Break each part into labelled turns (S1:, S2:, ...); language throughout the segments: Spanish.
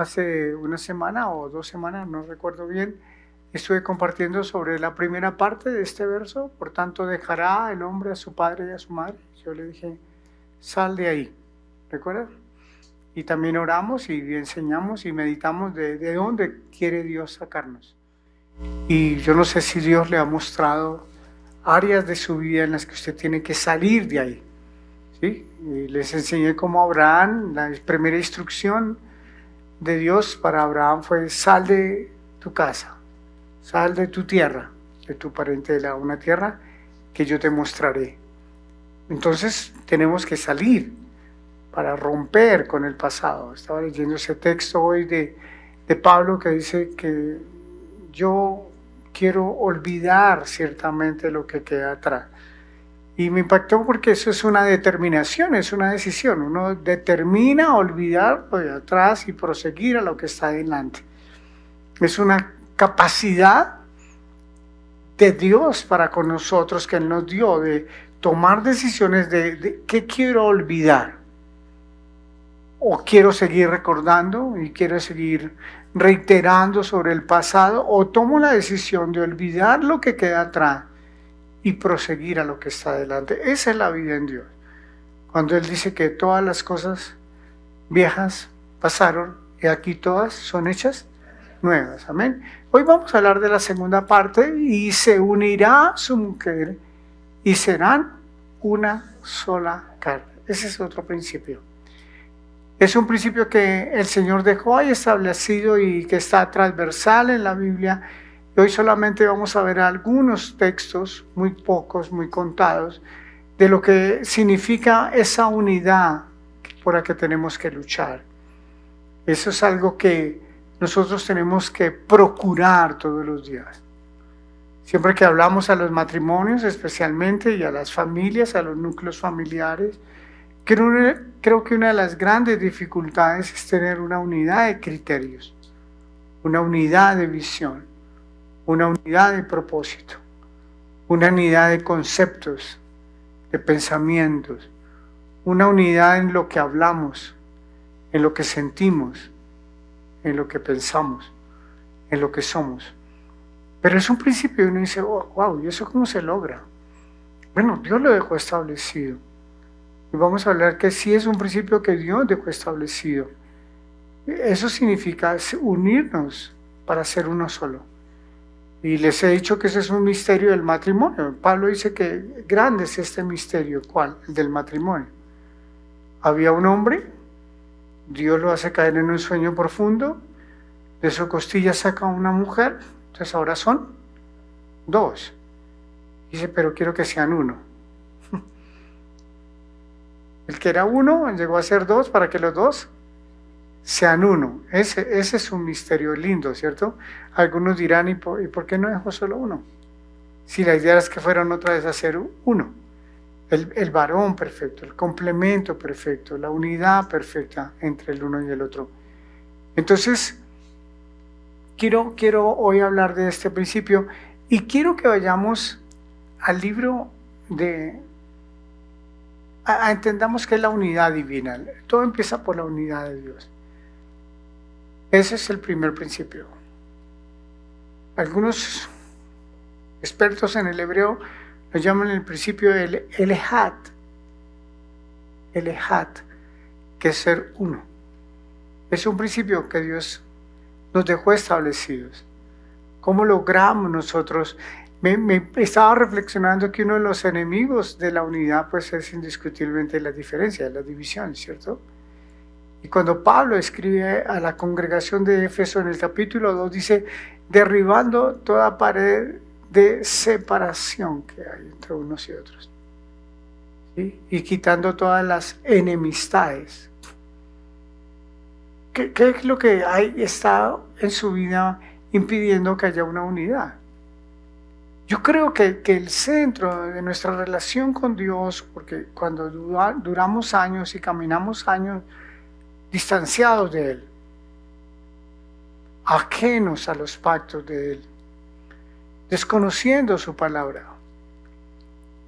S1: hace una semana o 2 semanas, no recuerdo bien, estuve compartiendo sobre la primera parte de este verso. Por tanto, dejará el hombre a su padre y a su madre. Yo le dije, sal de ahí, ¿recuerdas? Y también oramos y enseñamos y meditamos de dónde quiere Dios sacarnos. Y yo no sé si Dios le ha mostrado áreas de su vida en las que usted tiene que salir de ahí, ¿sí? Y les enseñé cómo Abraham, la primera instrucción de Dios para Abraham fue: sal de tu casa, sal de tu tierra, de tu parentela, una tierra que yo te mostraré. Entonces tenemos que salir para romper con el pasado. Estaba leyendo ese texto hoy de Pablo que dice que yo quiero olvidar ciertamente lo que queda atrás. Y me impactó porque eso es una determinación, es una decisión. Uno determina olvidar lo de atrás y proseguir a lo que está adelante. Es una capacidad de Dios para con nosotros que Él nos dio de tomar decisiones de qué quiero olvidar. O quiero seguir recordando y quiero seguir reiterando sobre el pasado, o tomo la decisión de olvidar lo que queda atrás y proseguir a lo que está adelante. Esa es la vida en Dios. Cuando Él dice que todas las cosas viejas pasaron y aquí todas son hechas nuevas. Amén. Hoy vamos a hablar de la segunda parte: y se unirá su mujer y serán una sola carne. Ese es otro principio. Es un principio que el Señor dejó ahí establecido y que está transversal en la Biblia. Y hoy solamente vamos a ver algunos textos, muy pocos, muy contados, de lo que significa esa unidad por la que tenemos que luchar. Eso es algo que nosotros tenemos que procurar todos los días. Siempre que hablamos a los matrimonios especialmente y a las familias, a los núcleos familiares, creo que una de las grandes dificultades es tener una unidad de criterios, una unidad de visión, una unidad de propósito, una unidad de conceptos, de pensamientos, una unidad en lo que hablamos, en lo que sentimos, en lo que pensamos, en lo que somos. Pero es un principio y uno dice, oh, wow, ¿y eso cómo se logra? Bueno, Dios lo dejó establecido. Y vamos a hablar que sí es un principio que Dios dejó establecido. Eso significa unirnos para ser uno solo. Y les he dicho que ese es un misterio del matrimonio. Pablo dice que grande es este misterio. ¿Cuál? El del matrimonio. Había un hombre, Dios lo hace caer en un sueño profundo, de su costilla saca una mujer, entonces ahora son dos. Dice, pero quiero que sean uno. El que era uno llegó a ser dos para que los dos sean uno. Ese es un misterio lindo, ¿cierto? Algunos dirán, ¿y por qué no dejó solo uno? Si la idea es que fueran otra vez a ser uno. El varón perfecto, el complemento perfecto, la unidad perfecta entre el uno y el otro. Entonces, quiero hoy hablar de este principio y quiero que vayamos al libro entendamos que es la unidad divina. Todo empieza por la unidad de Dios. Ese es el primer principio. Algunos expertos en el hebreo lo llaman el principio del Elehat. Elehat, que es ser uno. Es un principio que Dios nos dejó establecidos. ¿Cómo logramos nosotros? Me estaba reflexionando que uno de los enemigos de la unidad pues es indiscutiblemente la diferencia, la división, ¿cierto? Y cuando Pablo escribe a la congregación de Éfeso en el capítulo 2, dice, derribando toda pared de separación que hay entre unos y otros, ¿sí? Y quitando todas las enemistades. ¿Qué es lo que está en su vida impidiendo que haya una unidad? Yo creo que el centro de nuestra relación con Dios, porque cuando duramos años y caminamos años distanciados de Él, ajenos a los pactos de Él, desconociendo su palabra,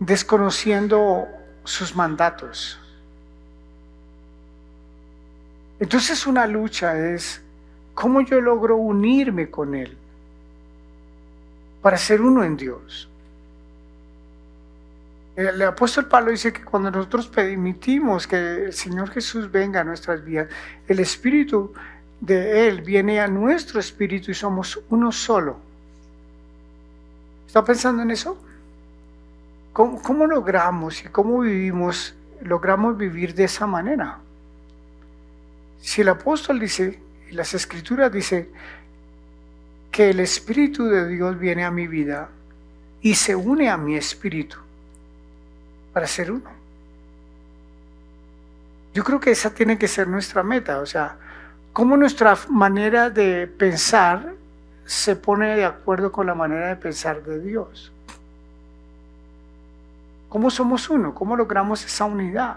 S1: desconociendo sus mandatos. Entonces una lucha es ¿Cómo yo logro unirme con Él para ser uno en Dios? El apóstol Pablo dice que cuando nosotros permitimos que el Señor Jesús venga a nuestras vidas, el Espíritu de Él viene a nuestro espíritu y somos uno solo. ¿Está pensando en eso? ¿Cómo logramos y cómo logramos vivir de esa manera? Si el apóstol dice, y las Escrituras dicen, que el Espíritu de Dios viene a mi vida y se une a mi espíritu para ser uno. Yo creo que esa tiene que ser nuestra meta, o sea, cómo nuestra manera de pensar se pone de acuerdo con la manera de pensar de Dios. ¿Cómo somos uno? ¿Cómo logramos esa unidad?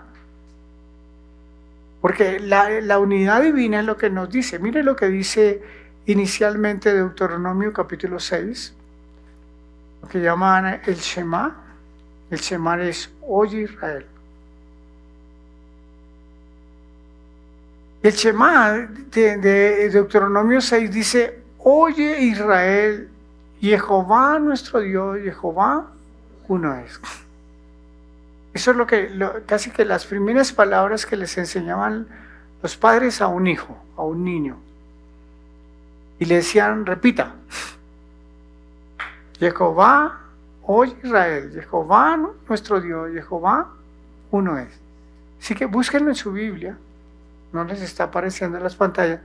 S1: Porque la unidad divina es lo que nos dice. Mire lo que dice inicialmente Deuteronomio capítulo 6, lo que llaman el Shema. El Shema es Oye Israel. El Shema de Deuteronomio 6 dice: Oye Israel, Jehová nuestro Dios, Jehová uno es. Eso es casi que las primeras palabras que les enseñaban los padres a un hijo, a un niño. Y le decían, repita: Jehová, oye Israel, Jehová nuestro Dios, Jehová uno es. Así que búsquenlo en su Biblia, no les está apareciendo en las pantallas,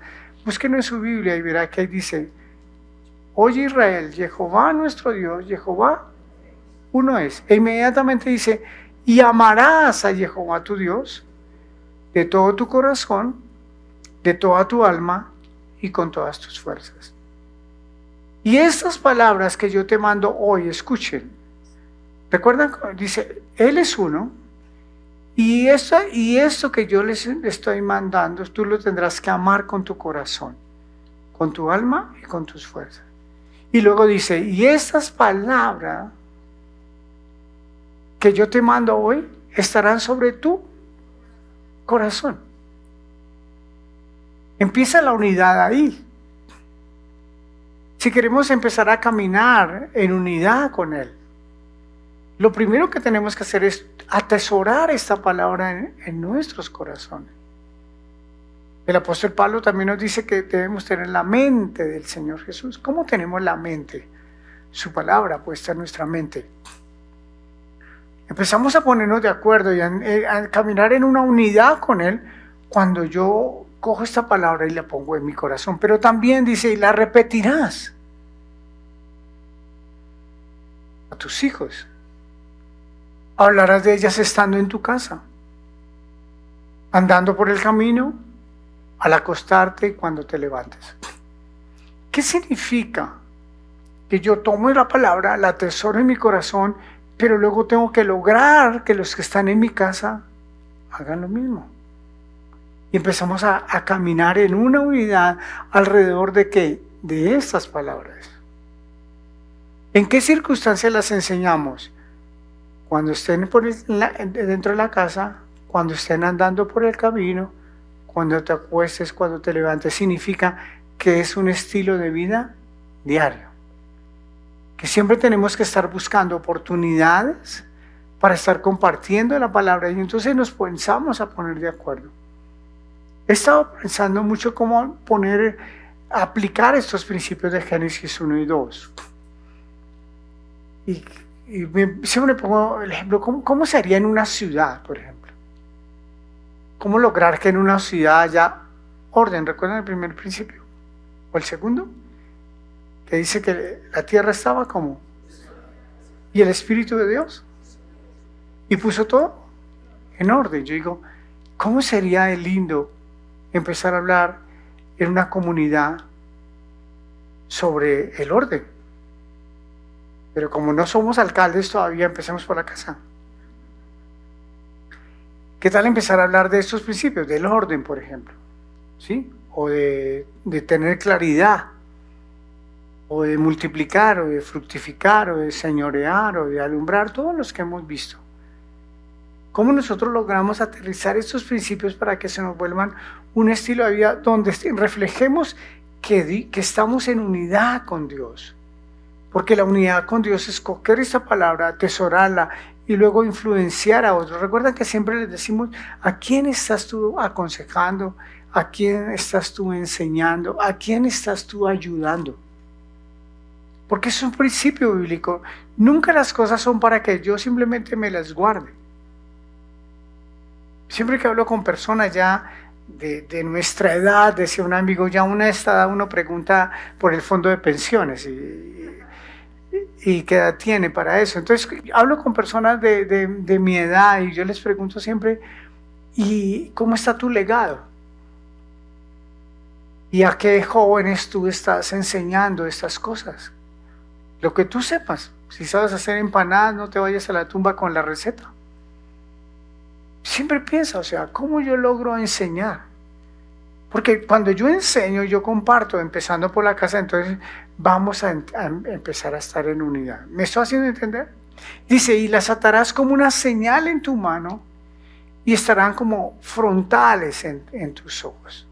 S1: búsquenlo en su Biblia y verá que ahí dice: Oye Israel, Jehová nuestro Dios, Jehová uno es. E inmediatamente dice: y amarás a Jehová tu Dios de todo tu corazón, de toda tu alma y con todas tus fuerzas. Y estas palabras que yo te mando hoy, escuchen. ¿Recuerdan? Dice, Él es uno, y esto que yo les estoy mandando, tú lo tendrás que amar con tu corazón, con tu alma y con tus fuerzas. Y luego dice, y estas palabras que yo te mando hoy estarán sobre tu corazón. Empieza la unidad ahí. Si queremos empezar a caminar en unidad con Él, lo primero que tenemos que hacer es atesorar esta palabra en nuestros corazones. El apóstol Pablo también nos dice que debemos tener la mente del Señor Jesús. ¿Cómo tenemos la mente? Su palabra puesta en nuestra mente. Empezamos a ponernos de acuerdo y a caminar en una unidad con Él cuando yo cojo esta palabra y la pongo en mi corazón. Pero también dice, y la repetirás a tus hijos. Hablarás de ellas estando en tu casa, andando por el camino, al acostarte y cuando te levantes. ¿Qué significa? Que yo tomo la palabra, la atesoro en mi corazón, pero luego tengo que lograr que los que están en mi casa hagan lo mismo. Y empezamos a caminar en una unidad alrededor de ¿qué? De estas palabras. ¿En qué circunstancias las enseñamos? Cuando estén dentro de la casa, cuando estén andando por el camino, cuando te acuestes, cuando te levantes. Significa que es un estilo de vida diario. Que siempre tenemos que estar buscando oportunidades para estar compartiendo la palabra y entonces nos pensamos a poner de acuerdo. He estado pensando mucho cómo aplicar estos principios de Génesis 1 y 2. Y siempre pongo el ejemplo, ¿cómo se haría en una ciudad, por ejemplo? ¿Cómo lograr que en una ciudad haya orden? ¿Recuerdan el primer principio? ¿O el segundo? Que dice que la tierra estaba como, y el Espíritu de Dios, y puso todo en orden. Yo digo, ¿cómo sería lindo empezar a hablar en una comunidad sobre el orden? Pero como no somos alcaldes todavía, empecemos por la casa. ¿Qué tal empezar a hablar de estos principios? Del orden, por ejemplo, ¿sí? O de tener claridad, o de multiplicar, o de fructificar, o de señorear, o de alumbrar, todos los que hemos visto. ¿Cómo nosotros logramos aterrizar estos principios para que se nos vuelvan un estilo de vida donde reflejemos que estamos en unidad con Dios. Porque la unidad con Dios es coger esta palabra, atesorarla y luego influenciar a otros. Recuerda que siempre les decimos, ¿a quién estás tú aconsejando? ¿A quién estás tú enseñando? ¿A quién estás tú ayudando? Porque es un principio bíblico. Nunca las cosas son para que yo simplemente me las guarde. Siempre que hablo con personas ya de nuestra edad, decía un amigo, ya a una edad uno pregunta por el fondo de pensiones y qué edad tiene para eso. Entonces hablo con personas de mi edad y yo les pregunto siempre, ¿y cómo está tu legado? ¿Y a qué jóvenes tú estás enseñando estas cosas? Lo que tú sepas. Si sabes hacer empanadas, no te vayas a la tumba con la receta. Siempre piensa, o sea, ¿cómo yo logro enseñar? Porque cuando yo enseño, yo comparto, empezando por la casa, entonces vamos a empezar a estar en unidad. ¿Me estoy haciendo entender? Dice, y las atarás como una señal en tu mano y estarán como frontales en tus ojos.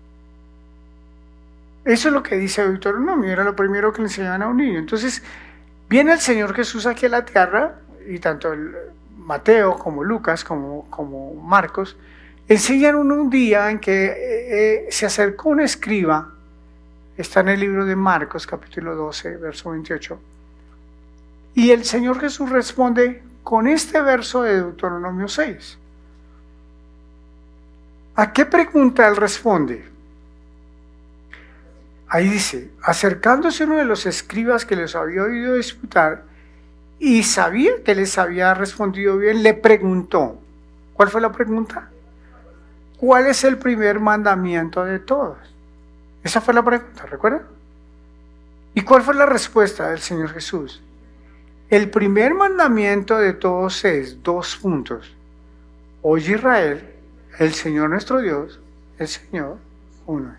S1: Eso es lo que dice Deuteronomio, era lo primero que le enseñaban a un niño. Entonces, viene el Señor Jesús aquí a la tierra, y tanto Mateo como Lucas como Marcos enseñan un día en que se acercó un escriba, está en el libro de Marcos capítulo 12 verso 28, y el Señor Jesús responde con este verso de Deuteronomio 6. ¿A qué pregunta él responde? Ahí dice, acercándose uno de los escribas que les había oído disputar y sabía que les había respondido bien, le preguntó. ¿Cuál fue la pregunta? ¿Cuál es el primer mandamiento de todos? Esa fue la pregunta, ¿recuerdan? ¿Y cuál fue la respuesta del Señor Jesús? El primer mandamiento de todos es, 2 puntos. Oye Israel, el Señor nuestro Dios, el Señor uno.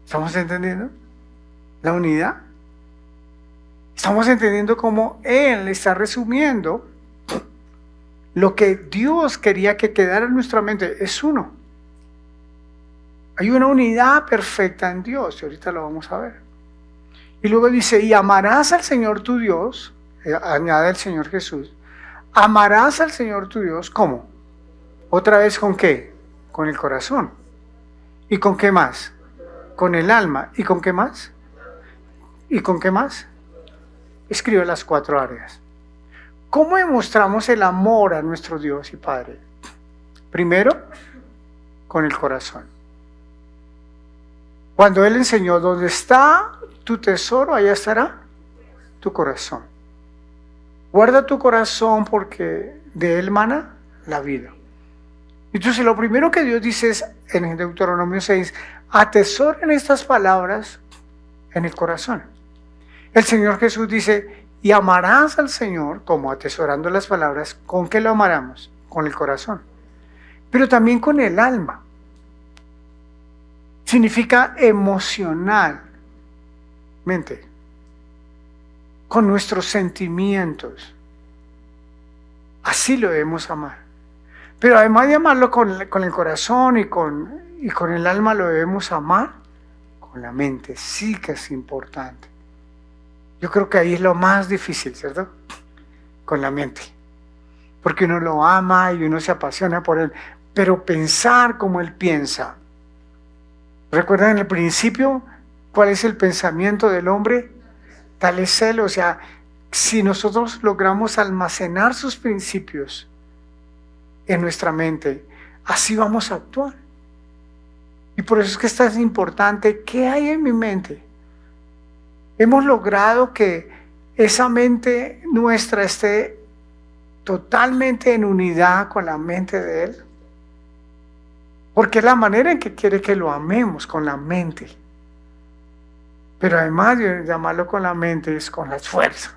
S1: ¿Estamos entendiendo la unidad? Estamos entendiendo cómo Él está resumiendo lo que Dios quería que quedara en nuestra mente. Es uno. Hay una unidad perfecta en Dios y ahorita lo vamos a ver. Y luego dice, y amarás al Señor tu Dios, añade el Señor Jesús, amarás al Señor tu Dios, ¿cómo? Otra vez, ¿con qué? Con el corazón. ¿Y con qué más? Con el alma. ¿Y con qué más? ¿Y con qué más? Escribe las 4 áreas. ¿Cómo demostramos el amor a nuestro Dios y Padre? Primero, con el corazón. Cuando Él enseñó, donde está tu tesoro, allá estará tu corazón. Guarda tu corazón porque de él mana la vida. Entonces lo primero que Dios dice es, en Deuteronomio 6, atesoren estas palabras en el corazón. El Señor Jesús dice, y amarás al Señor, como atesorando las palabras, ¿con qué lo amaremos? Con el corazón. Pero también con el alma. Significa emocionalmente. Con nuestros sentimientos. Así lo debemos amar. Pero además de amarlo con el corazón y con el alma, lo debemos amar con la mente. Sí que es importante. Yo creo que ahí es lo más difícil, ¿cierto? Con la mente. Porque uno lo ama y uno se apasiona por él. Pero pensar como él piensa. ¿Recuerdan en el principio cuál es el pensamiento del hombre? Tal es él. O sea, si nosotros logramos almacenar sus principios en nuestra mente, así vamos a actuar. Y por eso es que esto es importante. ¿Qué hay en mi mente? Hemos logrado que esa mente nuestra esté totalmente en unidad con la mente de Él. Porque es la manera en que quiere que lo amemos, con la mente. Pero además de amarlo con la mente, es con la fuerza.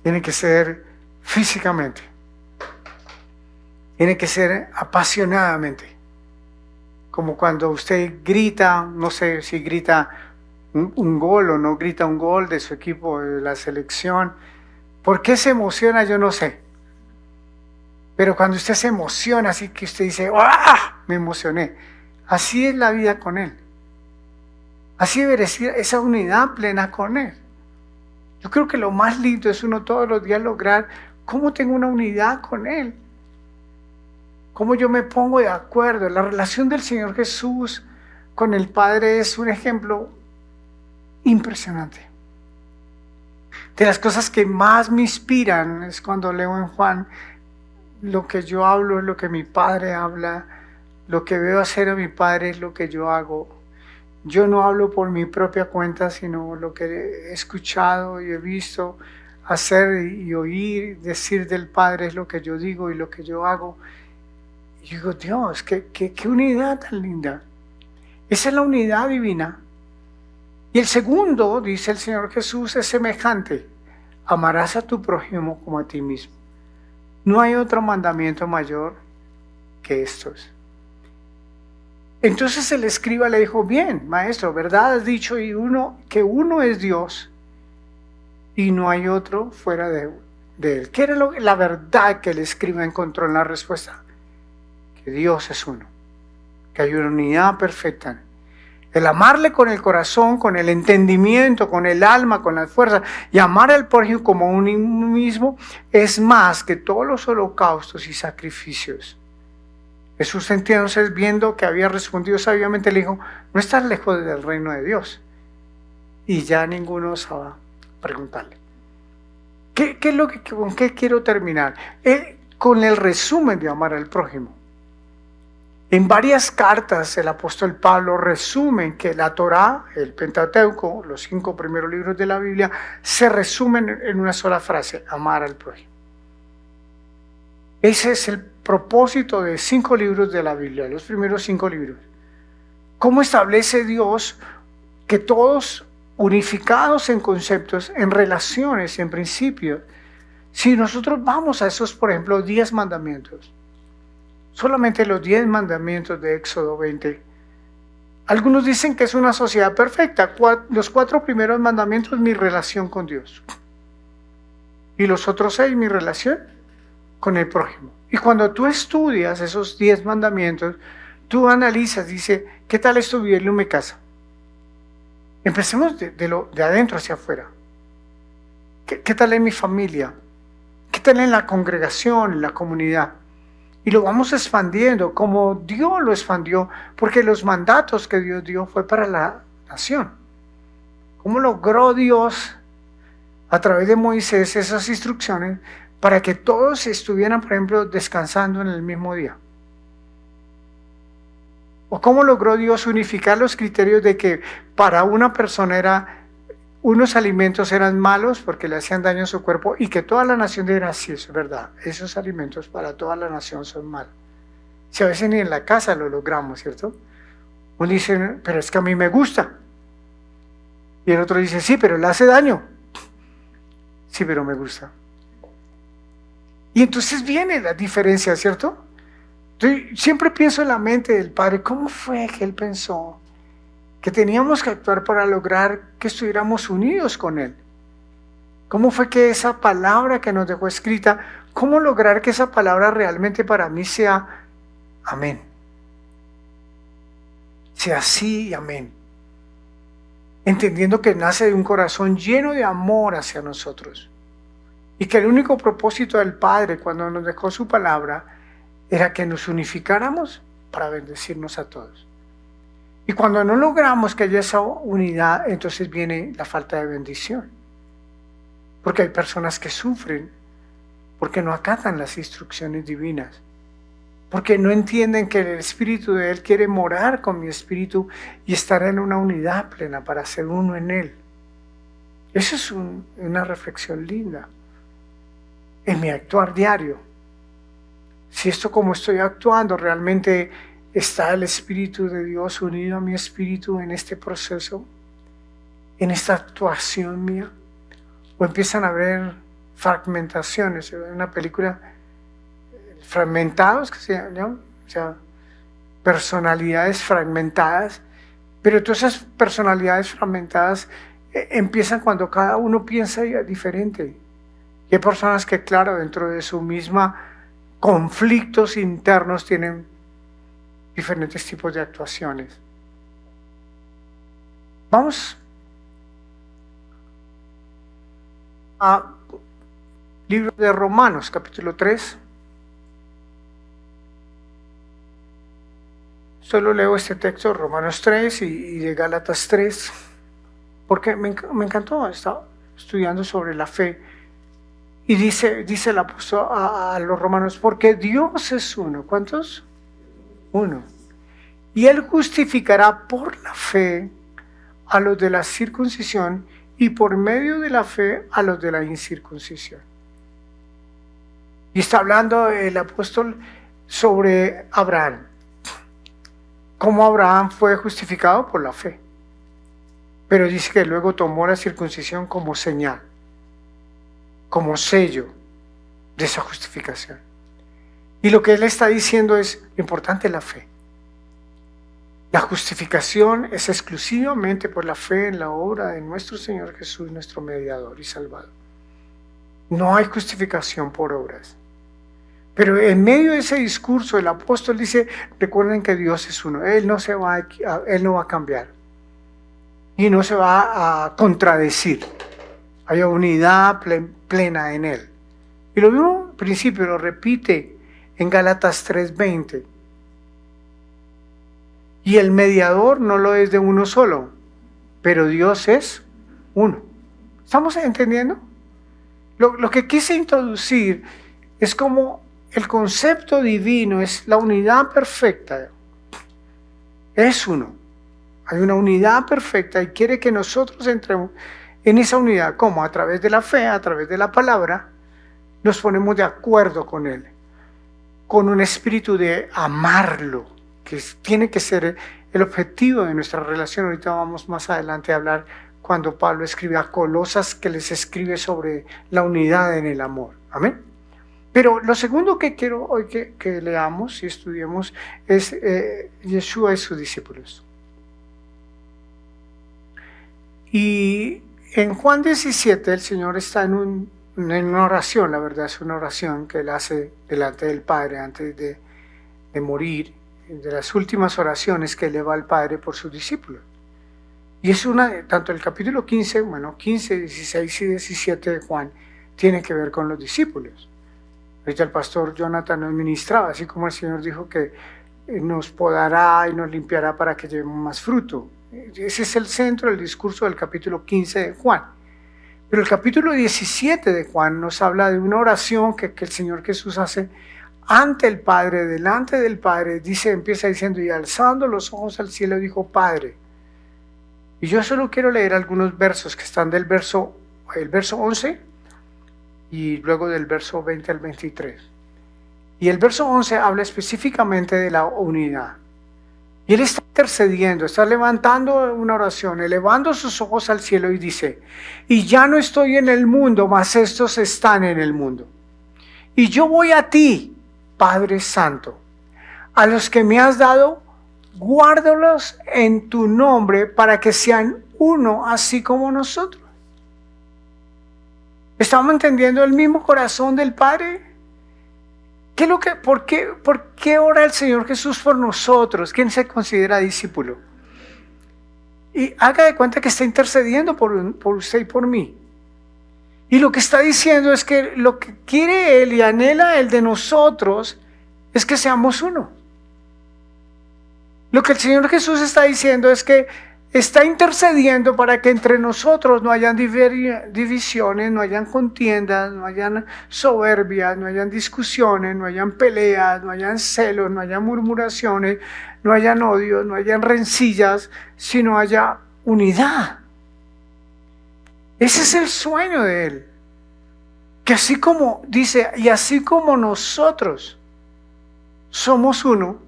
S1: Tiene que ser físicamente. Tiene que ser apasionadamente. Como cuando usted grita, no sé si grita un gol o no grita un gol de su equipo, de la selección. ¿Por qué se emociona? Yo no sé. Pero cuando usted se emociona, así que usted dice, ¡ah! Me emocioné. Así es la vida con Él. Así debe ser esa unidad plena con Él. Yo creo que lo más lindo es uno todos los días lograr cómo tengo una unidad con Él. Cómo yo me pongo de acuerdo. La relación del Señor Jesús con el Padre es un ejemplo impresionante. De las cosas que más me inspiran es cuando leo en Juan: lo que yo hablo es lo que mi Padre habla, lo que veo hacer a mi Padre es lo que yo hago. Yo no hablo por mi propia cuenta, sino lo que he escuchado y he visto hacer y oír decir del Padre es lo que yo digo y lo que yo hago. Y digo, Dios, qué unidad tan linda. Esa es la unidad divina. Y el segundo, dice el Señor Jesús, es semejante: amarás a tu prójimo como a ti mismo. No hay otro mandamiento mayor que estos. Entonces el escriba le dijo: bien, maestro, ¿verdad has dicho que uno es Dios y no hay otro fuera de él? ¿Qué era la verdad que el escriba encontró en la respuesta? Que Dios es uno, que hay una unidad perfecta. El amarle con el corazón, con el entendimiento, con el alma, con las fuerzas, y amar al prójimo como uno mismo es más que todos los holocaustos y sacrificios. Jesús, entonces, viendo que había respondido sabiamente, le dijo: no estás lejos del reino de Dios. Y ya ninguno osaba preguntarle. ¿Con qué quiero terminar? Con el resumen de amar al prójimo. En varias cartas el apóstol Pablo resume que la Torá, el Pentateuco, los 5 primeros libros de la Biblia, se resumen en una sola frase: amar al prójimo. Ese es el propósito de 5 libros de la Biblia, los primeros 5 libros. ¿Cómo establece Dios que todos unificados en conceptos, en relaciones, en principios? Si nosotros vamos a esos, por ejemplo, 10 mandamientos, solamente los 10 mandamientos de Éxodo 20, algunos dicen que es una sociedad perfecta. Los 4 primeros mandamientos, mi relación con Dios. Y los otros 6, mi relación con el prójimo. Y cuando tú estudias esos 10 mandamientos, tú analizas, dice, ¿qué tal es tu vida en mi casa? Empecemos de adentro hacia afuera. ¿Qué tal en mi familia? ¿Qué tal en la congregación, en la comunidad? Y lo vamos expandiendo como Dios lo expandió, porque los mandatos que Dios dio fue para la nación. ¿Cómo logró Dios a través de Moisés esas instrucciones para que todos estuvieran, por ejemplo, descansando en el mismo día? ¿O cómo logró Dios unificar los criterios de que para una persona unos alimentos eran malos porque le hacían daño a su cuerpo, y que toda la nación dijera: sí, eso es verdad, esos alimentos para toda la nación son malos? Si a veces ni en la casa lo logramos, ¿cierto? Uno dice: pero es que a mí me gusta. Y el otro dice: sí, pero le hace daño. Sí, pero me gusta. Y entonces viene la diferencia, ¿cierto? Entonces, siempre pienso en la mente del Padre: ¿cómo fue que Él pensó que teníamos que actuar para lograr que estuviéramos unidos con Él? ¿Cómo fue que esa palabra que nos dejó escrita, cómo lograr que esa palabra realmente para mí sea amén? Sea sí y amén. Entendiendo que nace de un corazón lleno de amor hacia nosotros. Y que el único propósito del Padre cuando nos dejó su palabra era que nos unificáramos para bendecirnos a todos. Y cuando no logramos que haya esa unidad, entonces viene la falta de bendición. Porque hay personas que sufren porque no acatan las instrucciones divinas. Porque no entienden que el Espíritu de Él quiere morar con mi espíritu y estar en una unidad plena para ser uno en Él. Eso es una reflexión linda en mi actuar diario. Si esto como estoy actuando realmente está el Espíritu de Dios unido a mi espíritu en este proceso, en esta actuación mía, o empiezan a haber fragmentaciones. En una película, fragmentados, que se llama, ¿no? O sea, personalidades fragmentadas, pero todas esas personalidades fragmentadas empiezan cuando cada uno piensa diferente. Y hay personas que, claro, dentro de su misma conflictos internos tienen diferentes tipos de actuaciones. Vamos a libro de Romanos, capítulo 3. Solo leo este texto, Romanos 3 y de Gálatas 3, porque me encantó. Estaba estudiando sobre la fe y dice el apóstol a los romanos, porque Dios es uno. ¿Cuántos? Uno. Y Él justificará por la fe a los de la circuncisión y por medio de la fe a los de la incircuncisión. Y está hablando el apóstol sobre Abraham. Cómo Abraham fue justificado por la fe. Pero dice que luego tomó la circuncisión como señal, como sello de esa justificación. Y lo que él está diciendo es, lo importante es la fe. La justificación es exclusivamente por la fe en la obra de nuestro Señor Jesús, nuestro mediador y salvador. No hay justificación por obras. Pero en medio de ese discurso el apóstol dice, recuerden que Dios es uno. Él no va a cambiar. Y no se va a contradecir. Hay unidad plena en Él. Y lo mismo principio lo repite en Gálatas 3:20. Y el mediador no lo es de uno solo, pero Dios es uno. ¿Estamos entendiendo? Lo que quise introducir es como el concepto divino es la unidad perfecta. Es uno. Hay una unidad perfecta y quiere que nosotros entremos en esa unidad. ¿Cómo? A través de la fe, a través de la palabra, nos ponemos de acuerdo con Él. Con un espíritu de amarlo, que tiene que ser el objetivo de nuestra relación. Ahorita vamos más adelante a hablar cuando Pablo escribe a Colosas, que les escribe sobre la unidad en el amor. Amén. Pero lo segundo que quiero hoy que leamos y estudiemos es Yeshua y sus discípulos. Y en Juan 17 el Señor está en una oración, la verdad es una oración que Él hace delante del Padre antes de morir, de las últimas oraciones que eleva al Padre por sus discípulos. Y es tanto el capítulo 15, 16 y 17 de Juan, tiene que ver con los discípulos. Ahorita el pastor Jonathan nos ministraba, así como el Señor dijo que nos podará y nos limpiará para que llevemos más fruto. Ese es el centro del discurso del capítulo 15 de Juan. Pero el capítulo 17 de Juan nos habla de una oración que el Señor Jesús hace ante el Padre, delante del Padre. Empieza diciendo, y alzando los ojos al cielo dijo, Padre. Y yo solo quiero leer algunos versos que están el verso 11 y luego del verso 20 al 23. Y el verso 11 habla específicamente de la unidad. Y Él está intercediendo, está levantando una oración, elevando sus ojos al cielo y dice, y ya no estoy en el mundo, mas estos están en el mundo. Y yo voy a ti, Padre Santo, a los que me has dado, guárdalos en tu nombre para que sean uno, así como nosotros. ¿Estamos entendiendo el mismo corazón del Padre? ¿Por qué ora el Señor Jesús por nosotros? ¿Quién se considera discípulo? Y haga de cuenta que está intercediendo por usted y por mí. Y lo que está diciendo es que lo que quiere Él y anhela Él de nosotros es que seamos uno. Lo que el Señor Jesús está diciendo es que está intercediendo para que entre nosotros no hayan divisiones, no hayan contiendas, no hayan soberbias, no hayan discusiones, no hayan peleas, no hayan celos, no hayan murmuraciones, no hayan odios, no hayan rencillas, sino haya unidad. Ese es el sueño de Él. Que así como dice, y así como nosotros somos uno,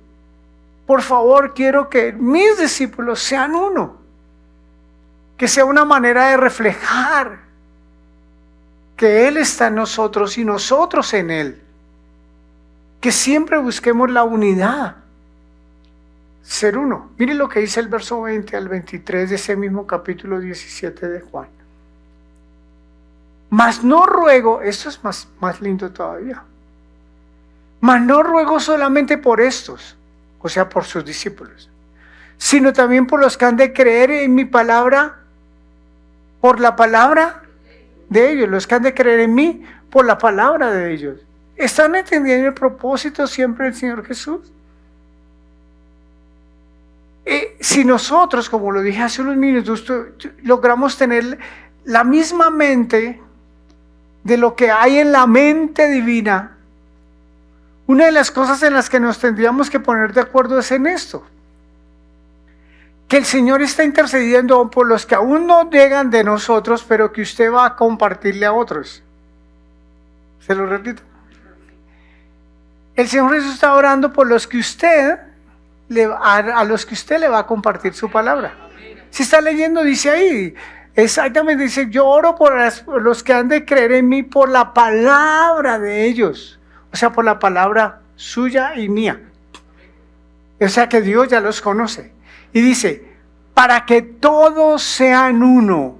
S1: por favor, quiero que mis discípulos sean uno. Que sea una manera de reflejar que Él está en nosotros y nosotros en Él. Que siempre busquemos la unidad. Ser uno. Miren lo que dice el verso 20 al 23 de ese mismo capítulo 17 de Juan. Mas no ruego, esto es más lindo todavía. Mas no ruego solamente por estos, o sea, por sus discípulos, sino también por los que han de creer en mi palabra, por la palabra de ellos, los que han de creer en mí, por la palabra de ellos. ¿Están entendiendo el propósito siempre del Señor Jesús? Si nosotros, como lo dije hace unos minutos, logramos tener la misma mente de lo que hay en la mente divina, una de las cosas en las que nos tendríamos que poner de acuerdo es en esto: que el Señor está intercediendo por los que aún no llegan de nosotros, pero que usted va a compartirle a otros. Se lo repito. El Señor Jesús está orando por los que a los que usted le va a compartir su palabra. Si está leyendo, dice ahí, exactamente, dice: yo oro por los que han de creer en mí por la palabra de ellos. O sea, por la palabra suya y mía. O sea que Dios ya los conoce. Y dice: para que todos sean uno,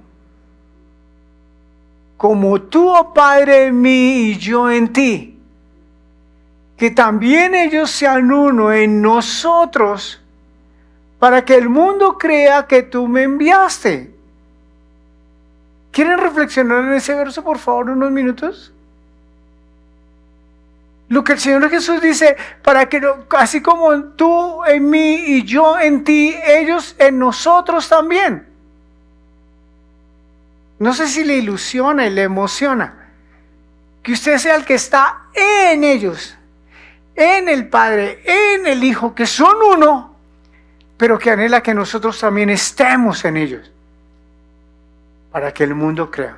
S1: como tú, oh Padre, en mí y yo en ti, que también ellos sean uno en nosotros, para que el mundo crea que tú me enviaste. ¿Quieren reflexionar en ese verso, por favor, unos minutos? Lo que el Señor Jesús dice: para que así como tú en mí y yo en ti, ellos en nosotros también. No sé si le ilusiona y le emociona que usted sea el que está en ellos, en el Padre, en el Hijo, que son uno, pero que anhela que nosotros también estemos en ellos, para que el mundo crea.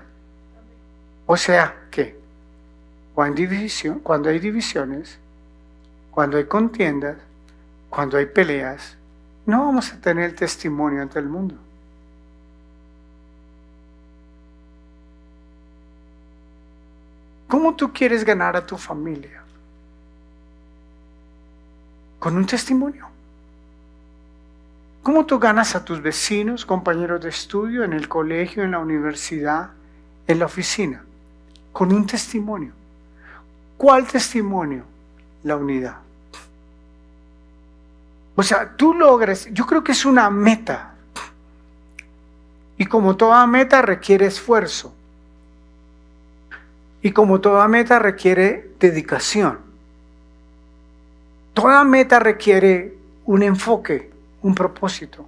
S1: O sea que cuando hay divisiones, cuando hay contiendas, cuando hay peleas, no vamos a tener el testimonio ante el mundo. ¿Cómo tú quieres ganar a tu familia? Con un testimonio. ¿Cómo tú ganas a tus vecinos, compañeros de estudio, en el colegio, en la universidad, en la oficina? Con un testimonio. ¿Cuál testimonio? La unidad. O sea, tú logras, yo creo que es una meta. Y como toda meta requiere esfuerzo. Y como toda meta requiere dedicación. Toda meta requiere un enfoque, un propósito.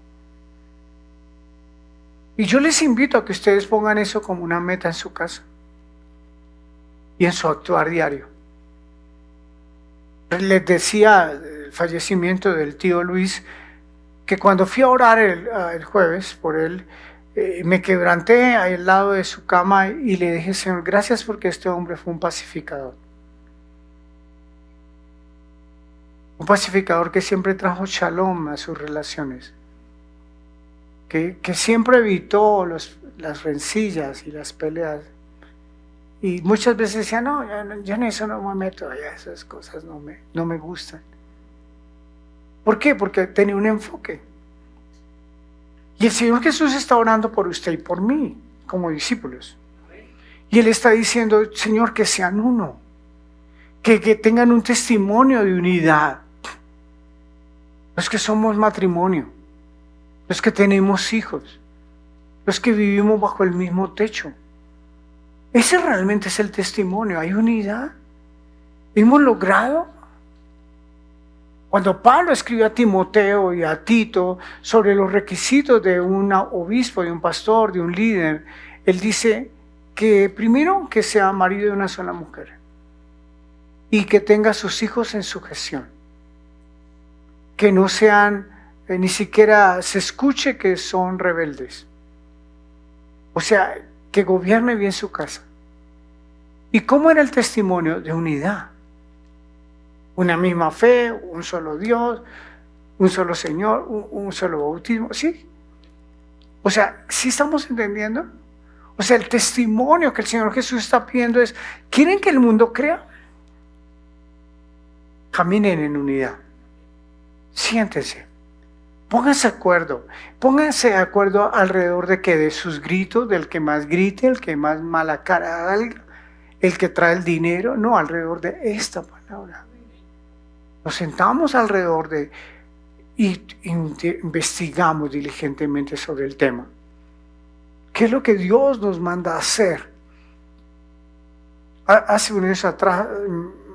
S1: Y yo les invito a que ustedes pongan eso como una meta en su casa y en su actuar diario. Les decía el fallecimiento del tío Luis, que cuando fui a orar el jueves por él, me quebranté al lado de su cama y le dije: Señor, gracias porque este hombre fue un pacificador. Un pacificador que siempre trajo shalom a sus relaciones. Que siempre evitó las rencillas y las peleas. Y muchas veces decía: no, yo en eso no me meto, ya esas cosas no me gustan. ¿Por qué? Porque tenía un enfoque. Y el Señor Jesús está orando por usted y por mí, como discípulos. Y Él está diciendo: Señor, que sean uno. Que tengan un testimonio de unidad. Los que somos matrimonio. Los que tenemos hijos. Los que vivimos bajo el mismo techo. Ese realmente es el testimonio. ¿Hay unidad? ¿Hemos logrado? Cuando Pablo escribió a Timoteo y a Tito sobre los requisitos de un obispo, de un pastor, de un líder, él dice que primero que sea marido de una sola mujer y que tenga a sus hijos en sujeción. Que no sean, ni siquiera se escuche que son rebeldes. O sea, que gobierne bien su casa. ¿Y cómo era el testimonio? De unidad. Una misma fe, un solo Dios, un solo Señor, un solo bautismo. ¿Sí? O sea, ¿sí estamos entendiendo? O sea, el testimonio que el Señor Jesús está pidiendo es: ¿quieren que el mundo crea? Caminen en unidad. Siéntense. Pónganse de acuerdo alrededor de que de sus gritos, del que más grite, el que más mala cara haga, el que trae el dinero, no, alrededor de esta palabra. Nos sentamos alrededor de y investigamos diligentemente sobre el tema. ¿Qué es lo que Dios nos manda a hacer? Hace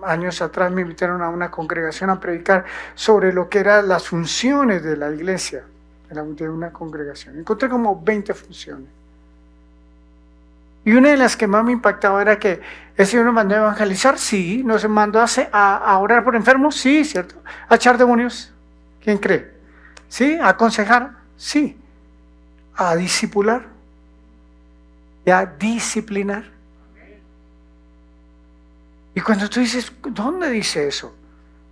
S1: años atrás me invitaron a una congregación a predicar sobre lo que eran las funciones de la iglesia, de una congregación. Encontré como 20 funciones. Y una de las que más me impactaba era que el Señor nos mandó a evangelizar, sí. Nos mandó a orar por enfermos, sí, ¿cierto? A echar demonios, ¿quién cree? ¿Sí? A aconsejar, sí. A discipular y a disciplinar. Y cuando tú dices, ¿dónde dice eso?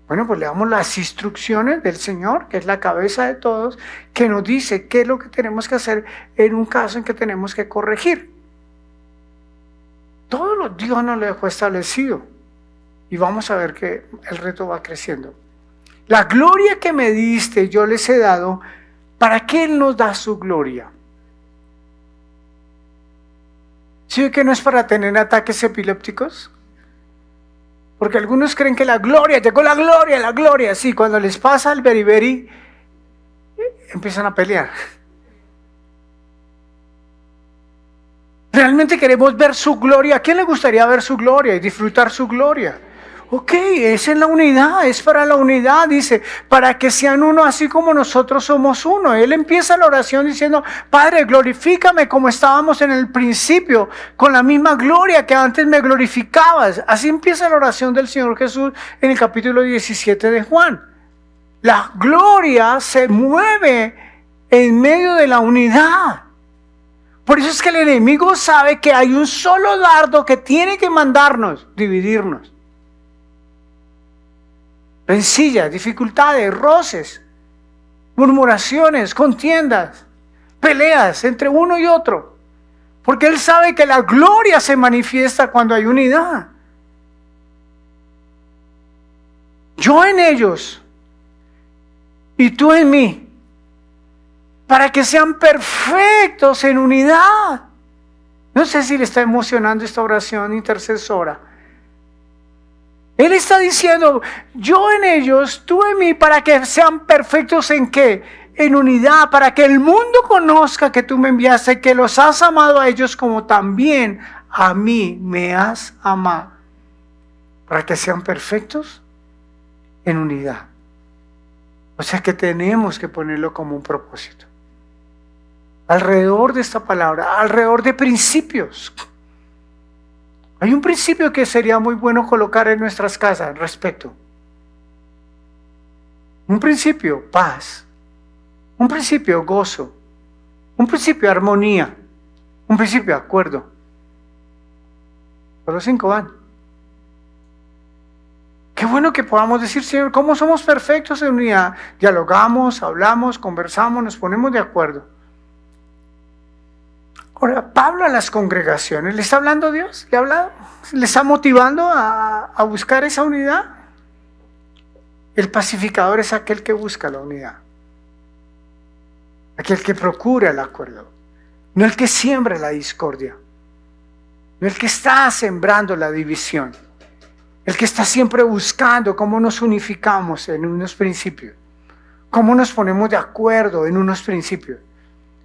S1: Bueno, pues le damos las instrucciones del Señor, que es la cabeza de todos, que nos dice qué es lo que tenemos que hacer en un caso en que tenemos que corregir. Todo lo Dios nos lo dejó establecido. Y vamos a ver que el reto va creciendo. La gloria que me diste, yo les he dado, ¿para qué Él nos da su gloria? ¿Sí que no es para tener ataques epilépticos? Porque algunos creen que la gloria, llegó la gloria. Sí, cuando les pasa el beriberi, empiezan a pelear. Realmente queremos ver su gloria. ¿A quién le gustaría ver su gloria y disfrutar su gloria? Ok, es en la unidad, es para la unidad, dice, para que sean uno así como nosotros somos uno. Él empieza la oración diciendo, Padre, glorifícame como estábamos en el principio, con la misma gloria que antes me glorificabas. Así empieza la oración del Señor Jesús en el capítulo 17 de Juan. La gloria se mueve en medio de la unidad. Por eso es que el enemigo sabe que hay un solo dardo que tiene que mandarnos, dividirnos. Rencillas, dificultades, roces, murmuraciones, contiendas, peleas entre uno y otro. Porque Él sabe que la gloria se manifiesta cuando hay unidad. Yo en ellos y tú en mí, para que sean perfectos en unidad. No sé si le está emocionando esta oración intercesora. Él está diciendo, yo en ellos, tú en mí, para que sean perfectos ¿en qué? En unidad, para que el mundo conozca que tú me enviaste, que los has amado a ellos como también a mí me has amado. Para que sean perfectos en unidad. O sea que tenemos que ponerlo como un propósito. Alrededor de esta palabra, alrededor de principios. Hay un principio que sería muy bueno colocar en nuestras casas, respeto. Un principio, paz. Un principio, gozo. Un principio, armonía. Un principio, acuerdo. Solo 5 van. Qué bueno que podamos decir, Señor, ¿cómo somos perfectos en unidad? Dialogamos, hablamos, conversamos, nos ponemos de acuerdo. Ahora, Pablo a las congregaciones, ¿le está hablando Dios? ¿Le ha hablado? ¿Le está motivando a buscar esa unidad? El pacificador es aquel que busca la unidad. Aquel que procura el acuerdo. No el que siembra la discordia. No el que está sembrando la división. El que está siempre buscando cómo nos unificamos en unos principios. Cómo nos ponemos de acuerdo en unos principios.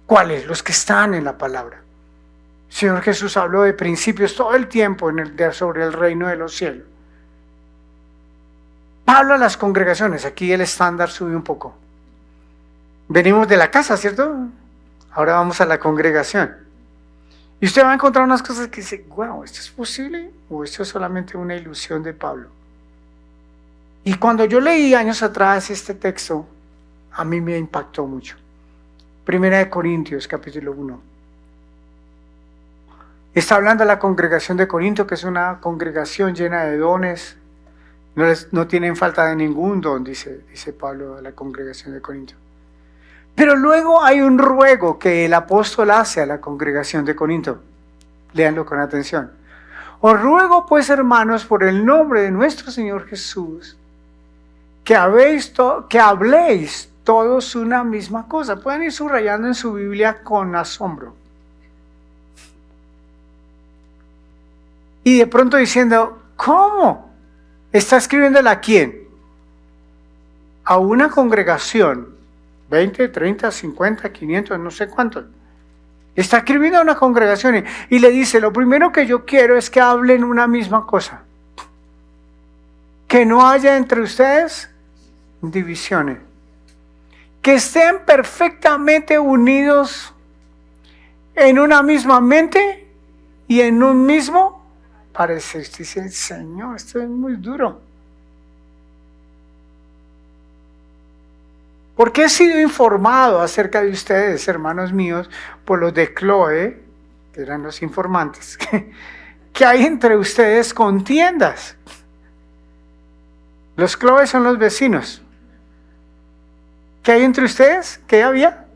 S1: ¿Cuáles? Los que están en la palabra. El Señor Jesús habló de principios todo el tiempo sobre el reino de los cielos. Pablo a las congregaciones, aquí el estándar sube un poco. Venimos de la casa, ¿cierto? Ahora vamos a la congregación. Y usted va a encontrar unas cosas que dice, wow, ¿esto es posible? ¿O esto es solamente una ilusión de Pablo? Y cuando yo leí años atrás este texto, a mí me impactó mucho. Primera de Corintios, capítulo 1. Está hablando de la congregación de Corinto, que es una congregación llena de dones. No tienen falta de ningún don, dice Pablo a la congregación de Corinto. Pero luego hay un ruego que el apóstol hace a la congregación de Corinto. Léanlo con atención. Os ruego pues, hermanos, por el nombre de nuestro Señor Jesús, que habléis todos una misma cosa. Pueden ir subrayando en su Biblia con asombro. Y de pronto diciendo, ¿cómo? ¿Está escribiéndole a quién? A una congregación 20, 30, 50, 500, no sé cuántos. Está escribiendo a una congregación y le dice, lo primero que yo quiero es que hablen una misma cosa. Que no haya entre ustedes divisiones. Que estén perfectamente unidos en una misma mente y en un mismo parecer. Dice, Señor, esto es muy duro. Porque he sido informado acerca de ustedes, hermanos míos, por los de Chloe, que eran los informantes, que hay entre ustedes contiendas. Los Chloe son los vecinos. ¿Qué hay entre ustedes? ¿Qué había?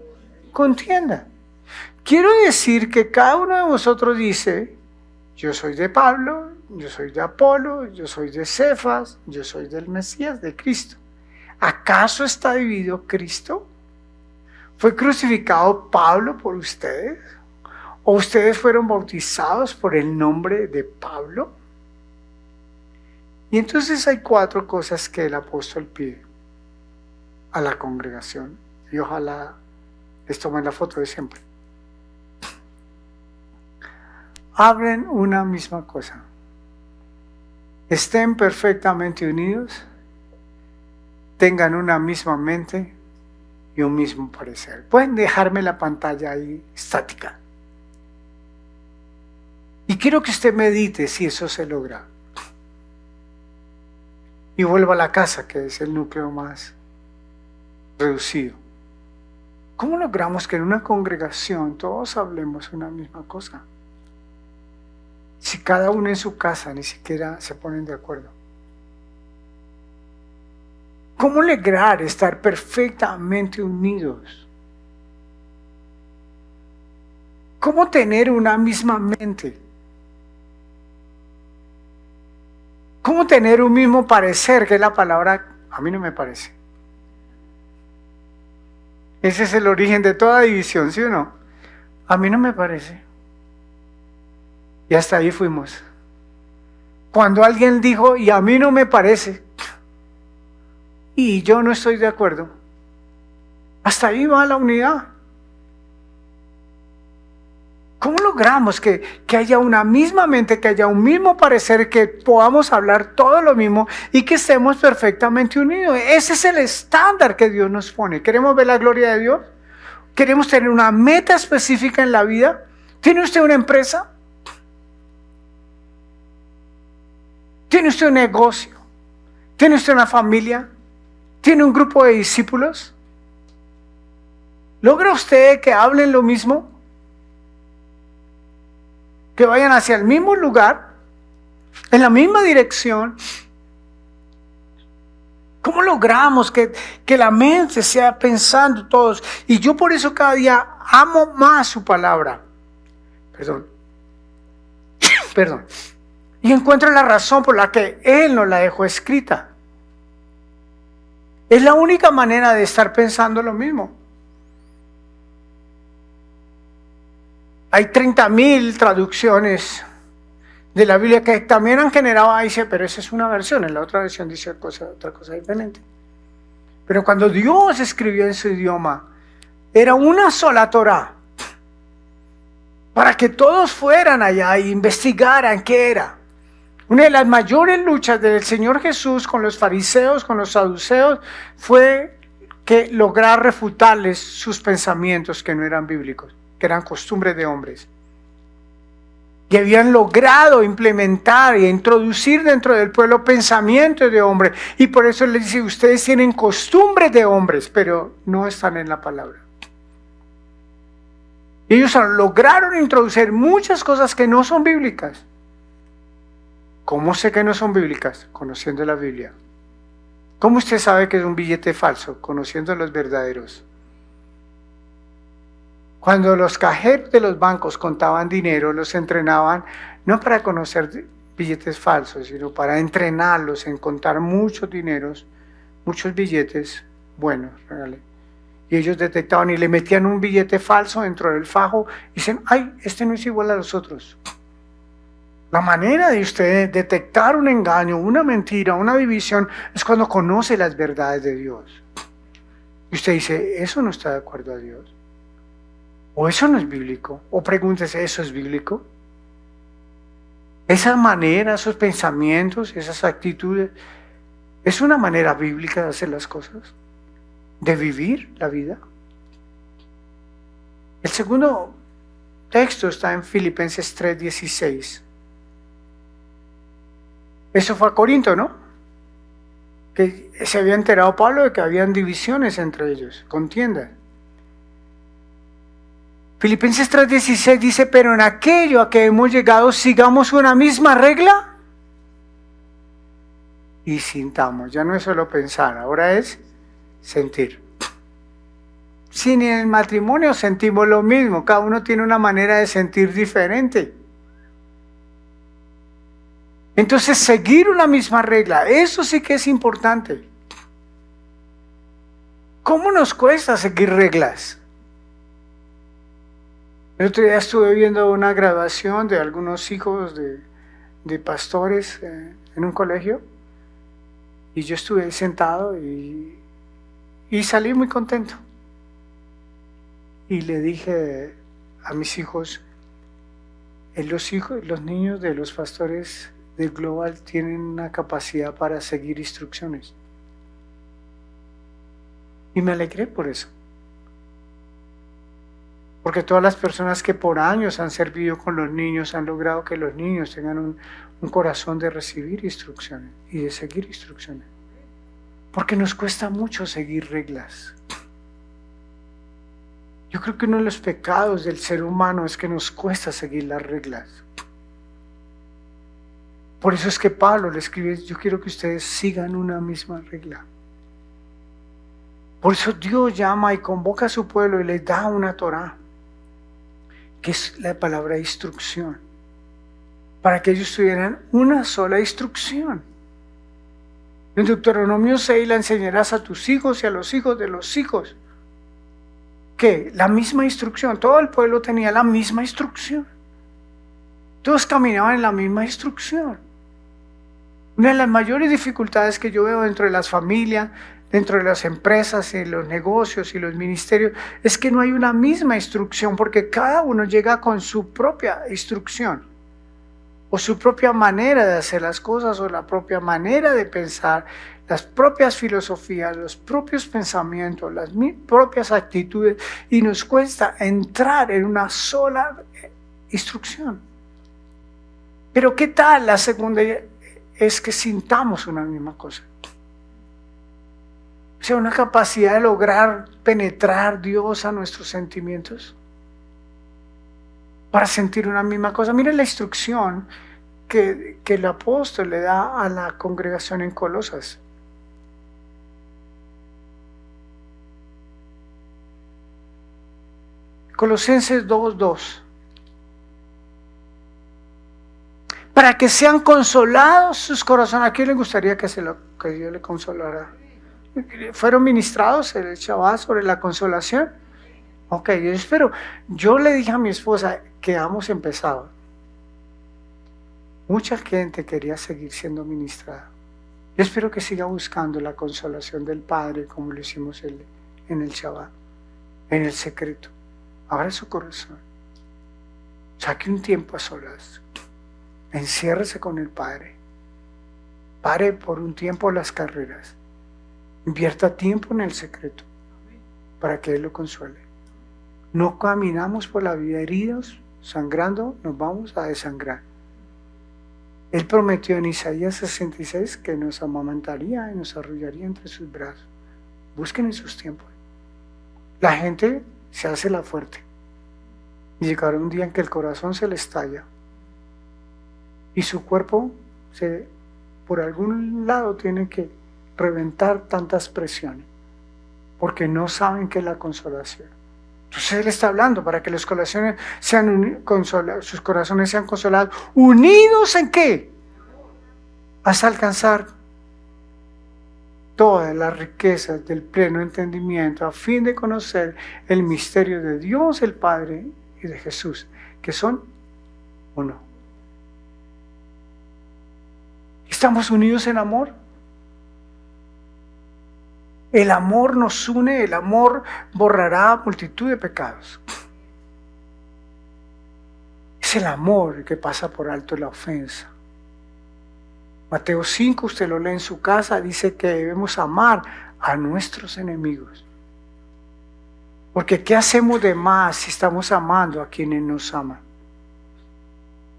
S1: Contienda. Quiero decir que cada uno de vosotros dice, yo soy de Pablo, yo soy de Apolo, yo soy de Cefas, yo soy del Mesías, de Cristo. ¿Acaso está dividido Cristo? ¿Fue crucificado Pablo por ustedes? ¿O ustedes fueron bautizados por el nombre de Pablo? Y entonces hay 4 cosas que el apóstol pide a la congregación. Y ojalá les tomen la foto de siempre. Hablen una misma cosa. Estén perfectamente unidos. Tengan una misma mente y un mismo parecer. Pueden dejarme la pantalla ahí estática. Y quiero que usted medite si eso se logra. Y vuelva a la casa, que es el núcleo más reducido. ¿Cómo logramos que en una congregación todos hablemos una misma cosa? Si cada uno en su casa ni siquiera se ponen de acuerdo. ¿Cómo lograr estar perfectamente unidos? ¿Cómo tener una misma mente? ¿Cómo tener un mismo parecer? Que es la palabra, a mí no me parece. Ese es el origen de toda división, ¿sí o no? A mí no me parece. Y hasta ahí fuimos. Cuando alguien dijo, y a mí no me parece, y yo no estoy de acuerdo, hasta ahí va la unidad. ¿Cómo logramos que haya una misma mente, que haya un mismo parecer, que podamos hablar todo lo mismo y que estemos perfectamente unidos? Ese es el estándar que Dios nos pone. ¿Queremos ver la gloria de Dios? ¿Queremos tener una meta específica en la vida? ¿Tiene usted una empresa? ¿Tiene usted un negocio? ¿Tiene usted una familia? ¿Tiene un grupo de discípulos? ¿Logra usted que hablen lo mismo? ¿Que vayan hacia el mismo lugar? ¿En la misma dirección? ¿Cómo logramos que la mente sea pensando todos? Y yo por eso cada día amo más su palabra. Perdón. Y encuentro la razón por la que Él nos la dejó escrita. Es la única manera de estar pensando lo mismo. Hay 30,000 traducciones de la Biblia que también han generado, dice, pero esa es una versión, en la otra versión dice otra cosa diferente. Pero cuando Dios escribió en su idioma, era una sola Torá, para que todos fueran allá e investigaran qué era. Una de las mayores luchas del Señor Jesús con los fariseos, con los saduceos, fue que lograr refutarles sus pensamientos que no eran bíblicos, que eran costumbres de hombres. Y habían logrado implementar e introducir dentro del pueblo pensamientos de hombres. Y por eso les dice, ustedes tienen costumbres de hombres, pero no están en la palabra. Y ellos lograron introducir muchas cosas que no son bíblicas. ¿Cómo sé que no son bíblicas? Conociendo la Biblia. ¿Cómo usted sabe que es un billete falso? Conociendo los verdaderos. Cuando los cajeros de los bancos contaban dinero, los entrenaban no para conocer billetes falsos, sino para entrenarlos en contar muchos dineros, muchos billetes buenos. ¿Vale? Y ellos detectaban y le metían un billete falso dentro del fajo y dicen, ay, este no es igual a los otros. La manera de usted detectar un engaño, una mentira, una división, es cuando conoce las verdades de Dios. Y usted dice, eso no está de acuerdo a Dios. O eso no es bíblico. O pregúntese, ¿eso es bíblico? Esa manera, esos pensamientos, esas actitudes, ¿es una manera bíblica de hacer las cosas? ¿De vivir la vida? El segundo texto está en Filipenses 3:16. Eso fue a Corinto, ¿no? Que se había enterado Pablo de que habían divisiones entre ellos, contiendas. Filipenses 3:16 dice, pero en aquello a que hemos llegado, sigamos una misma regla y sintamos. Ya no es solo pensar, ahora es sentir. Si ni en el matrimonio sentimos lo mismo, cada uno tiene una manera de sentir diferente. Entonces, seguir una misma regla, eso sí que es importante. ¿Cómo nos cuesta seguir reglas? El otro día estuve viendo una graduación de algunos hijos de pastores en un colegio y yo estuve ahí sentado y salí muy contento. Y le dije a mis hijos, los niños de los pastores del Global tienen una capacidad para seguir instrucciones. Y me alegré por eso. Porque todas las personas que por años han servido con los niños han logrado que los niños tengan un corazón de recibir instrucciones y de seguir instrucciones. Porque nos cuesta mucho seguir reglas. Yo creo que uno de los pecados del ser humano es que nos cuesta seguir las reglas. Por eso es que Pablo le escribe, yo quiero que ustedes sigan una misma regla. Por eso Dios llama y convoca a su pueblo y les da una Torá, que es la palabra instrucción, para que ellos tuvieran una sola instrucción. En Deuteronomio 6 la enseñarás a tus hijos y a los hijos de los hijos. ¿Qué? La misma instrucción. Todo el pueblo tenía la misma instrucción. Todos caminaban en la misma instrucción. Una de las mayores dificultades que yo veo dentro de las familias, dentro de las empresas, en los negocios y los ministerios, es que no hay una misma instrucción, porque cada uno llega con su propia instrucción, o su propia manera de hacer las cosas, o la propia manera de pensar, las propias filosofías, los propios pensamientos, las propias actitudes, y nos cuesta entrar en una sola instrucción. Pero ¿qué tal la segunda? Es que sintamos una misma cosa. O sea, una capacidad de lograr penetrar Dios a nuestros sentimientos para sentir una misma cosa. Miren la instrucción que el apóstol le da a la congregación en Colosas. Colosenses 2:2. Para que sean consolados sus corazones. ¿A quién le gustaría que Dios le consolara? ¿Fueron ministrados el Shabbat sobre la consolación? Ok, yo espero. Yo le dije a mi esposa que hemos empezado. Mucha gente quería seguir siendo ministrada. Yo espero que siga buscando la consolación del Padre como lo hicimos en el Shabbat, en el secreto. Abra su corazón. Saque un tiempo a solas. Enciérrese con el Padre. Pare por un tiempo las carreras. Invierta tiempo en el secreto para que Él lo consuele. No caminamos por la vida heridos, sangrando, nos vamos a desangrar. Él prometió en Isaías 66 que nos amamantaría y nos arrullaría entre sus brazos. Busquen en sus tiempos. La gente se hace la fuerte. Y llegará un día en que el corazón se le estalla y su cuerpo por algún lado tiene que reventar tantas presiones porque no saben qué es la consolación. Entonces Él está hablando para que sus corazones sean consolados. ¿Unidos en qué? Hasta alcanzar todas las riquezas del pleno entendimiento, a fin de conocer el misterio de Dios el Padre y de Jesús, que son uno. ¿Estamos unidos en amor? El amor nos une, el amor borrará multitud de pecados. Es el amor el que pasa por alto la ofensa. Mateo 5, usted lo lee en su casa, dice que debemos amar a nuestros enemigos. Porque ¿qué hacemos de más si estamos amando a quienes nos aman?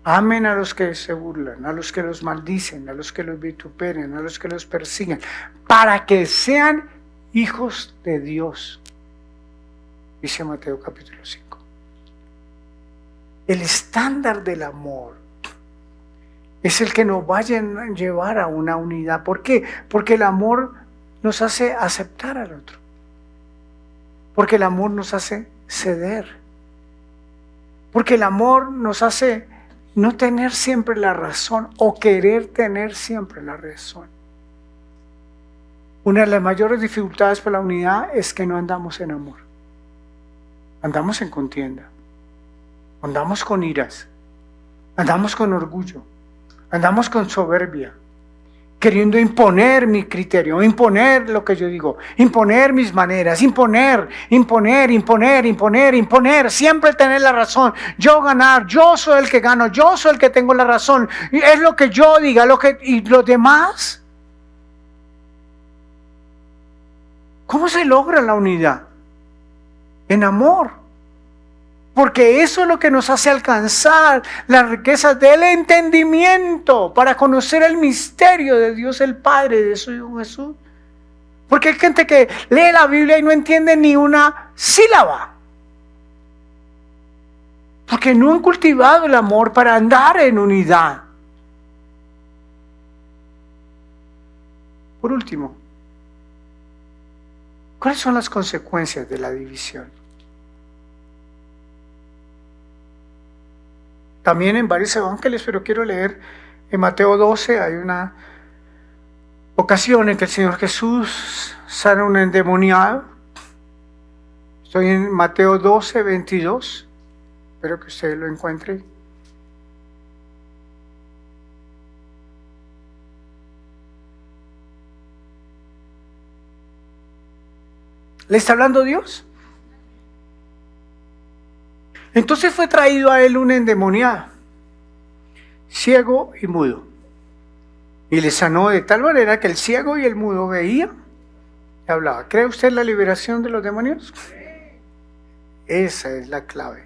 S1: Amen a los que se burlan, a los que los maldicen, a los que los vituperian, a los que los persiguen, para que sean hijos de Dios. Dice Mateo capítulo 5. El estándar del amor es el que nos va a llevar a una unidad. ¿Por qué? Porque el amor nos hace aceptar al otro. Porque el amor nos hace ceder. Porque el amor nos hace no tener siempre la razón o querer tener siempre la razón. Una de las mayores dificultades para la unidad es que no andamos en amor. Andamos en contienda. Andamos con iras. Andamos con orgullo. Andamos con soberbia, queriendo imponer mi criterio, imponer lo que yo digo, imponer mis maneras, imponer, siempre tener la razón, yo ganar, yo soy el que gano, yo soy el que tengo la razón, es lo que yo diga, y los demás. ¿Cómo se logra la unidad? En amor. Porque eso es lo que nos hace alcanzar las riquezas del entendimiento para conocer el misterio de Dios el Padre, de su Hijo Jesús. Porque hay gente que lee la Biblia y no entiende ni una sílaba. Porque no han cultivado el amor para andar en unidad. Por último, ¿cuáles son las consecuencias de la división? También en varios evangelios, pero quiero leer en Mateo 12, hay una ocasión en que el Señor Jesús sana a un endemoniado. Estoy en Mateo 12, 22. Espero que usted lo encuentre. ¿Le está hablando Dios? Entonces fue traído a él un endemoniado, ciego y mudo, y le sanó de tal manera que el ciego y el mudo veían y hablaba. ¿Cree usted en la liberación de los demonios? Esa es la clave,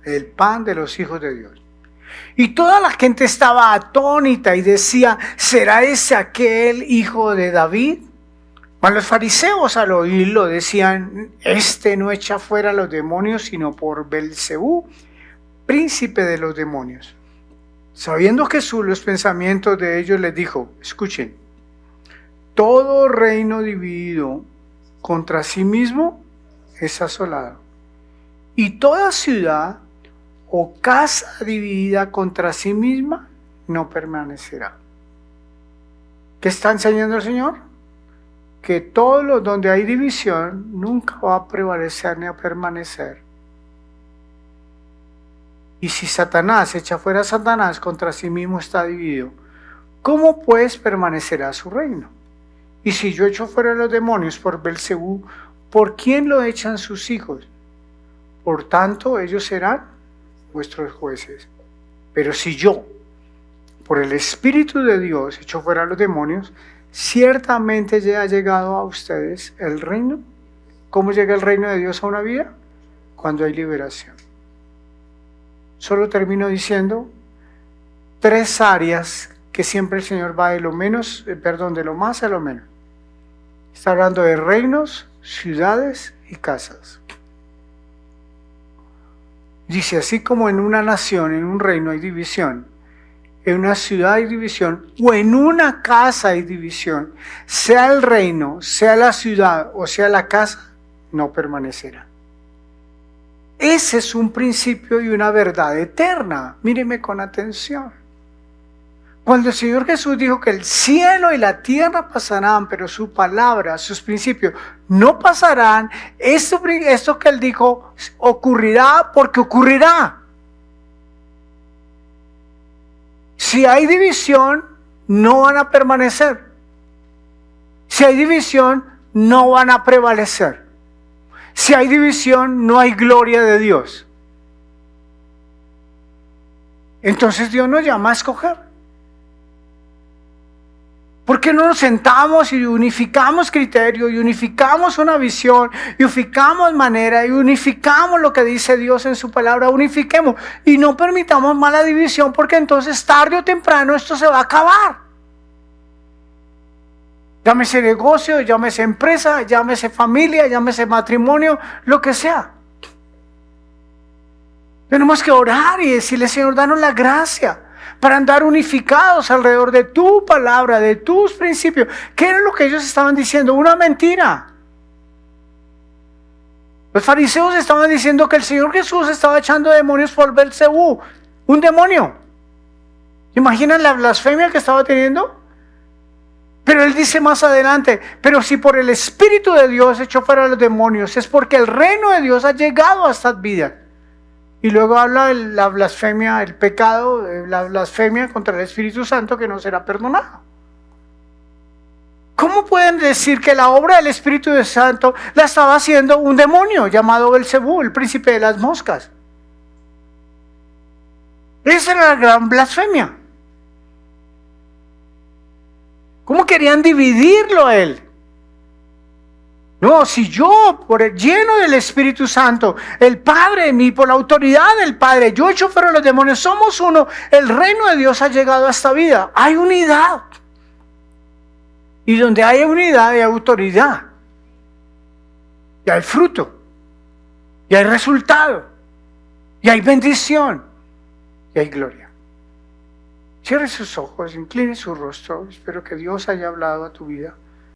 S1: el pan de los hijos de Dios. Y toda la gente estaba atónita y decía, ¿será ese aquel hijo de David? Mas los fariseos al oírlo decían, este no echa fuera a los demonios sino por Belcebú, príncipe de los demonios. Sabiendo Jesús los pensamientos de ellos, les dijo, escuchen, todo reino dividido contra sí mismo es asolado, y toda ciudad o casa dividida contra sí misma no permanecerá. ¿Qué está enseñando el Señor? Que todo lo donde hay división nunca va a prevalecer ni a permanecer. Y si Satanás echa fuera a Satanás, contra sí mismo está dividido. ¿Cómo pues permanecerá su reino? Y si yo echo fuera a los demonios por Belcebú, ¿por quién lo echan sus hijos? Por tanto, ellos serán vuestros jueces. Pero si yo, por el Espíritu de Dios, echo fuera a los demonios, ciertamente ya ha llegado a ustedes el reino. ¿Cómo llega el reino de Dios a una vida? Cuando hay liberación. Solo termino diciendo 3 áreas que siempre el Señor va de lo más a lo menos. Está hablando de reinos, ciudades y casas. Dice, así como en una nación, en un reino hay división, en una ciudad hay división, o en una casa hay división, sea el reino, sea la ciudad o sea la casa, no permanecerá. Ese es un principio y una verdad eterna. Míreme con atención. Cuando el Señor Jesús dijo que el cielo y la tierra pasarán, pero su palabra, sus principios no pasarán, esto que Él dijo ocurrirá porque ocurrirá. Si hay división, no van a permanecer. Si hay división, no van a prevalecer. Si hay división, no hay gloria de Dios. Entonces Dios nos llama a escoger. ¿Por qué no nos sentamos y unificamos criterio, y unificamos una visión, y unificamos manera, y unificamos lo que dice Dios en su palabra? Unifiquemos y no permitamos mala división, porque entonces tarde o temprano esto se va a acabar. Llámese negocio, llámese empresa, llámese familia, llámese matrimonio, lo que sea. Tenemos que orar y decirle: Señor, danos la gracia para andar unificados alrededor de tu palabra, de tus principios. ¿Qué era lo que ellos estaban diciendo? Una mentira. Los fariseos estaban diciendo que el Señor Jesús estaba echando demonios por Belcebú, un demonio. ¿Imaginan la blasfemia que estaba teniendo? Pero él dice más adelante: pero si por el Espíritu de Dios echó fuera a los demonios, es porque el reino de Dios ha llegado a estas vidas. Y luego habla de la blasfemia, el pecado, la blasfemia contra el Espíritu Santo, que no será perdonado. ¿Cómo pueden decir que la obra del Espíritu Santo la estaba haciendo un demonio llamado Belcebú, el príncipe de las moscas? Esa era la gran blasfemia. ¿Cómo querían dividirlo a él? No, si yo, por el lleno del Espíritu Santo, el Padre en mí, por la autoridad del Padre, yo echo fuera a los demonios, somos uno, el reino de Dios ha llegado a esta vida. Hay unidad. Y donde hay unidad hay autoridad. Y hay fruto. Y hay resultado. Y hay bendición. Y hay gloria. Cierre sus ojos, incline su rostro. Espero que Dios haya hablado a tu vida.